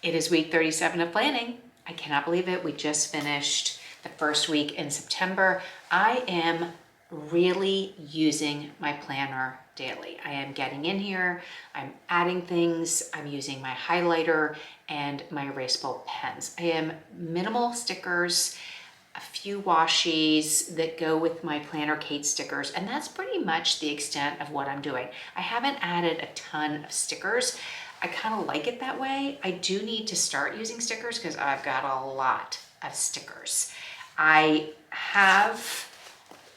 It is week 37 of planning. I cannot believe it. We just finished the first week in September. I am really using my planner daily. I am getting in here, I'm adding things, I'm using my highlighter and my erasable pens. I am minimal stickers, a few washies that go with my Planner Kate stickers, and that's pretty much the extent of what I'm doing. I haven't added a ton of stickers. I kind of like it that way. I do need to start using stickers because I've got a lot of stickers. I have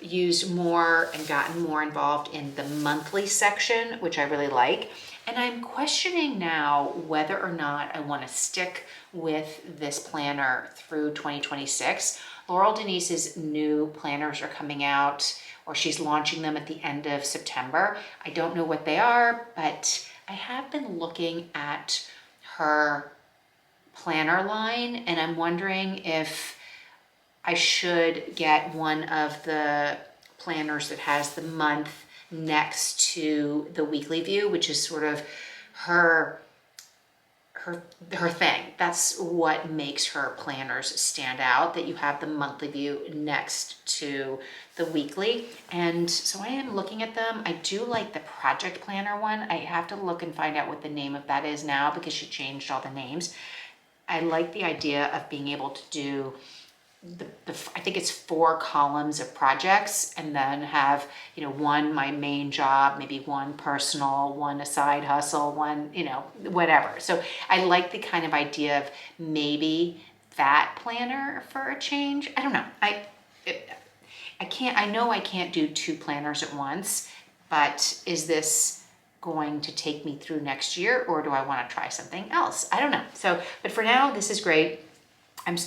used more and gotten more involved in the monthly section, which I really like. And I'm questioning now whether or not I want to stick with this planner through 2026. Laurel Denise's new planners are coming out, or she's launching them at the end of September. I don't know what they are, but I have been looking at her planner line, and I'm wondering if I should get one of the planners that has the month next to the weekly view, which is sort of her thing. That's what makes her planners stand out, that you have the monthly view next to the weekly. And so I am looking at them. I do like the project planner one. I have to look and find out what the name of that is now because she changed all the names. I like the idea of being able to do I think it's 4 columns of projects, and then have, one my main job, maybe one personal, one a side hustle, one, whatever. So I like the kind of idea of maybe that planner for a change. I don't know. I know I can't do 2 planners at once, but is this going to take me through next year, or do I want to try something else? I don't know. So, but for now, this is great.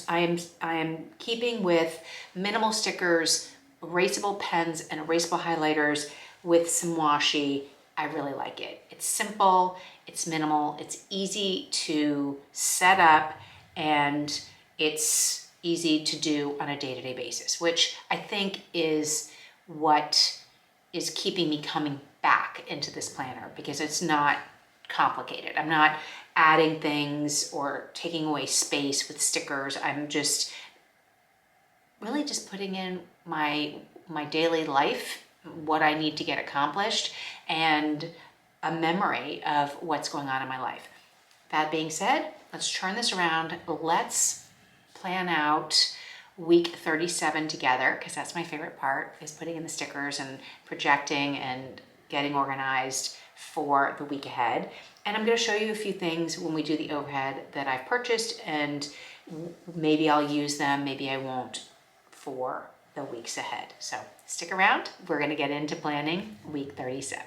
I am keeping with minimal stickers, erasable pens, and erasable highlighters with some washi. I really like it. It's simple, it's minimal, it's easy to set up, and it's easy to do on a day-to-day basis, which I think is what is keeping me coming back into this planner, because it's not complicated. I'm not adding things or taking away space with stickers. I'm just really just putting in my daily life, what I need to get accomplished, and a memory of what's going on in my life. That being said, let's turn this around. Let's plan out week 37 together, because that's my favorite part, is putting in the stickers and projecting and getting organized for the week ahead. And I'm going to show you a few things when we do the overhead that I've purchased, and maybe I'll use them, maybe I won't, for the weeks ahead. So stick around. We're going to get into planning week 37.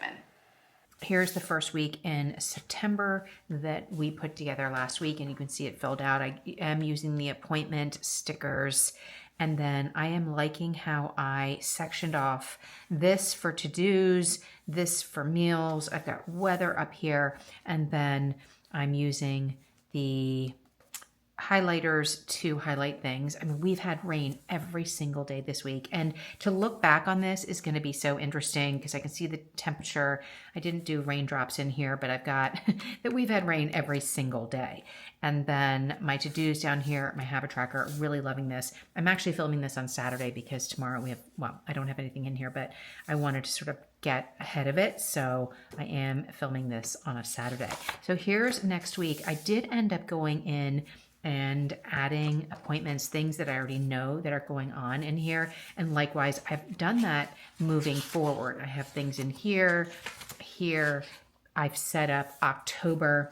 Here's the first week in September that we put together last week, and you can see it filled out. I am using the appointment stickers, and then I am liking how I sectioned off this for to-dos, this for meals. I've got weather up here, and then I'm using the highlighters to highlight things. I mean, we've had rain every single day this week, and to look back on this is going to be so interesting because I can see the temperature. I didn't do raindrops in here, but I've got that we've had rain every single day. And then my to-dos down here, my habit tracker, really loving this. I'm actually filming this on Saturday because tomorrow we have, well, I don't have anything in here, but I wanted to sort of get ahead of it. So I am filming this on a Saturday. So here's next week. I did end up going in and adding appointments, things that I already know that are going on in here. And likewise, I've done that moving forward. I have things in here. I've set up October.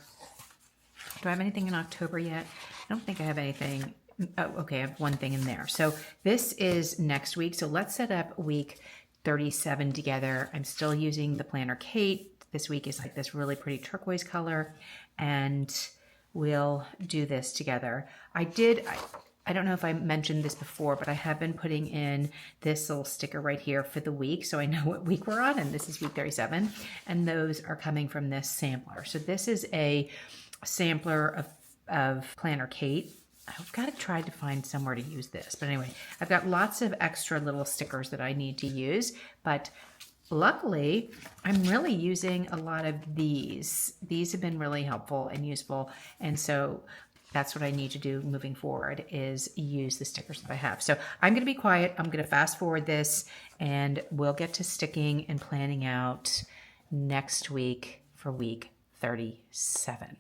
Do I have anything in October yet? I don't think I have anything. Oh, okay, I have one thing in there. So this is next week. So let's set up week 37 together. I'm still using the Planner Kate. This week is like this really pretty turquoise color, and we'll do this together. I don't know if I mentioned this before, but I have been putting in this little sticker right here for the week, so I know what week we're on, and this is week 37, and those are coming from this sampler. So this is a sampler of Planner Kate. I've got to try to find somewhere to use this, but anyway, I've got lots of extra little stickers that I need to use, but luckily, I'm really using a lot of these. These have been really helpful and useful. And so that's what I need to do moving forward, is use the stickers that I have. So I'm going to be quiet. I'm going to fast forward this, and we'll get to sticking and planning out next week for week 37.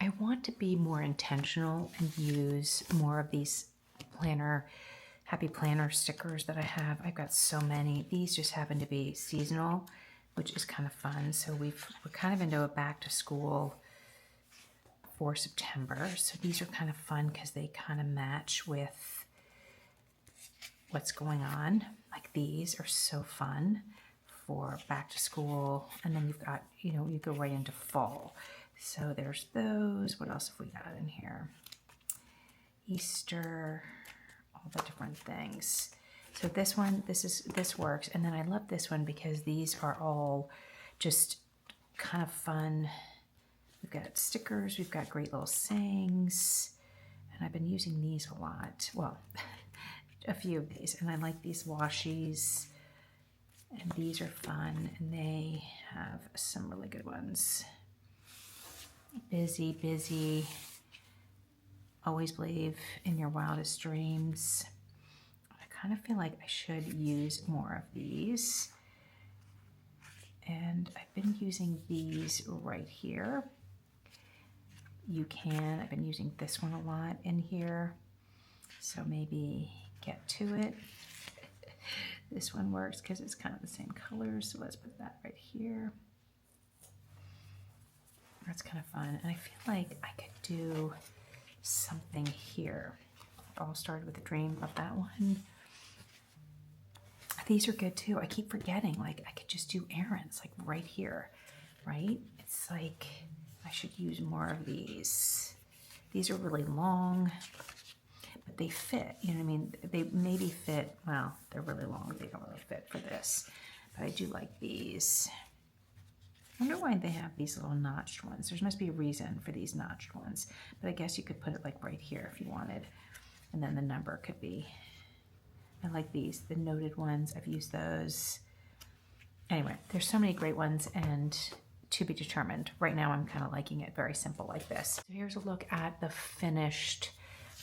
I want to be more intentional and use more of these happy planner stickers that I have. I've got so many. These just happen to be seasonal, which is kind of fun. So we're kind of into a back to school for September. So these are kind of fun because they kind of match with what's going on. Like these are so fun for back to school. And then you've got, you go right into fall. So there's those. What else have we got in here? Easter, all the different things. So this one, this works. And then I love this one because these are all just kind of fun. We've got stickers, we've got great little sayings, and I've been using these a lot. Well, a few of these, and I like these washies, and these are fun, and they have some really good ones. Busy, busy, always believe in your wildest dreams. I kind of feel like I should use more of these. And I've been using these right here. I've been using this one a lot in here. So maybe get to it. This one works because it's kind of the same color. So let's put that right here. That's kind of fun. And I feel like I could do something here. It all started with a dream of that one. These are good too. I keep forgetting, like I could just do errands like right here, right? It's like I should use more of these. These are really long, but they fit, you know what I mean? They maybe fit, well, they're really long. They don't really fit for this, but I do like these. I wonder why they have these little notched ones. There must be a reason for these notched ones, but I guess you could put it like right here if you wanted. And then the number could be, I like these, the noted ones. I've used those. Anyway, there's so many great ones, and to be determined. Right now I'm kind of liking it very simple like this. So here's a look at the finished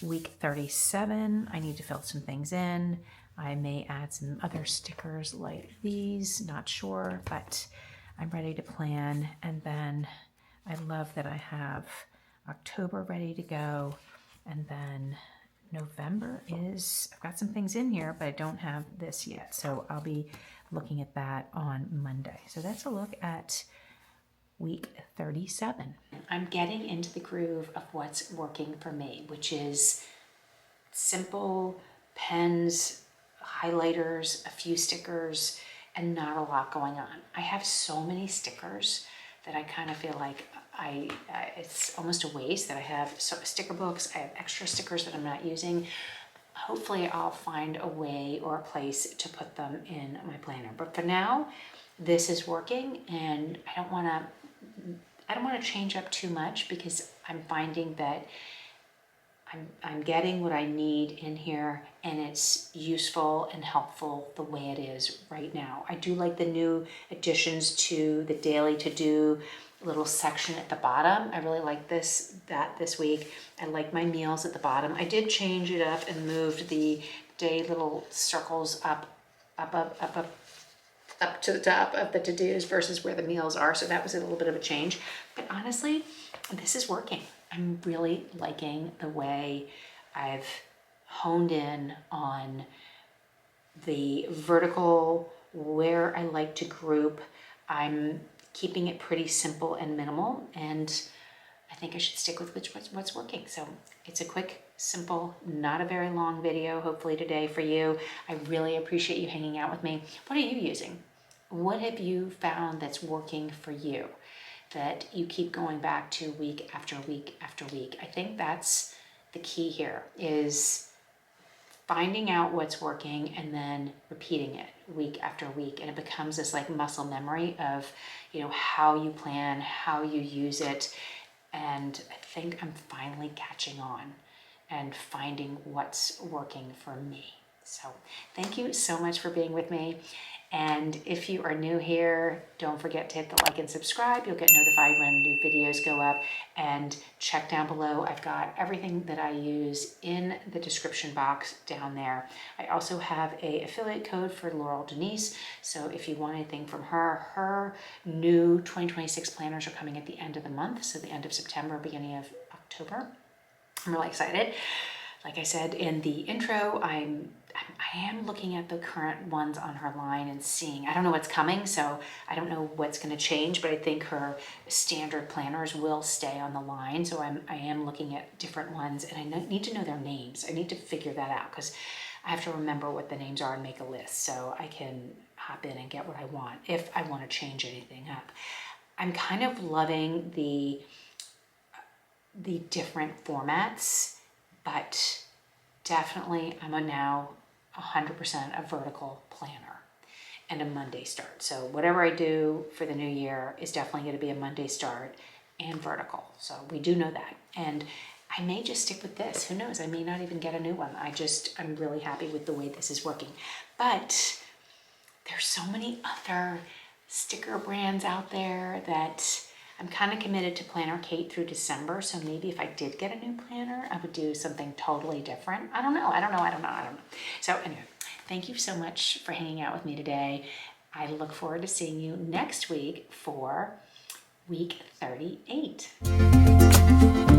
week 37. I need to fill some things in. I may add some other stickers like these, not sure, but I'm ready to plan. And then I love that I have October ready to go. And then November I've got some things in here, but I don't have this yet. So I'll be looking at that on Monday. So that's a look at week 37. I'm getting into the groove of what's working for me, which is simple pens, highlighters, a few stickers, and not a lot going on. I have so many stickers that I kind of feel like it's almost a waste that I have sticker books. I have extra stickers that I'm not using. Hopefully I'll find a way or a place to put them in my planner. But for now, this is working, and I don't want to change up too much because I'm finding that I'm getting what I need in here, and it's useful and helpful the way it is right now. I do like the new additions to the daily to-do little section at the bottom. I really like this week. I like my meals at the bottom. I did change it up and moved the day little circles up to the top of the to-dos versus where the meals are. So that was a little bit of a change. But honestly, this is working. I'm really liking the way I've honed in on the vertical, where I like to group. I'm keeping it pretty simple and minimal, and I think I should stick with what's working. So it's a quick, simple, not a very long video, hopefully today for you. I really appreciate you hanging out with me. What are you using? What have you found that's working for you, that you keep going back to week after week after week? I think that's the key here, is finding out what's working and then repeating it week after week. And it becomes this like muscle memory of, how you plan, how you use it. And I think I'm finally catching on and finding what's working for me. So thank you so much for being with me. And if you are new here, don't forget to hit the like and subscribe. You'll get notified when new videos go up. And check down below. I've got everything that I use in the description box down there. I also have an affiliate code for Laurel Denise. So if you want anything from her new 2026 planners are coming at the end of the month. So the end of September, beginning of October. I'm really excited. Like I said in the intro, I am looking at the current ones on her line and seeing, I don't know what's coming, so I don't know what's going to change, but I think her standard planners will stay on the line. So I am looking at different ones, and I need to know their names. I need to figure that out because I have to remember what the names are and make a list so I can hop in and get what I want if I want to change anything up. I'm kind of loving the different formats, but definitely I'm now 100% a vertical planner and a Monday start. So whatever I do for the new year is definitely going to be a Monday start and vertical. So we do know that. And I may just stick with this. Who knows? I may not even get a new one. I'm really happy with the way this is working. But there's so many other sticker brands out there that I'm kind of committed to Planner Kate through December. So maybe if I did get a new planner, I would do something totally different. I don't know. So anyway, thank you so much for hanging out with me today. I look forward to seeing you next week for week 38.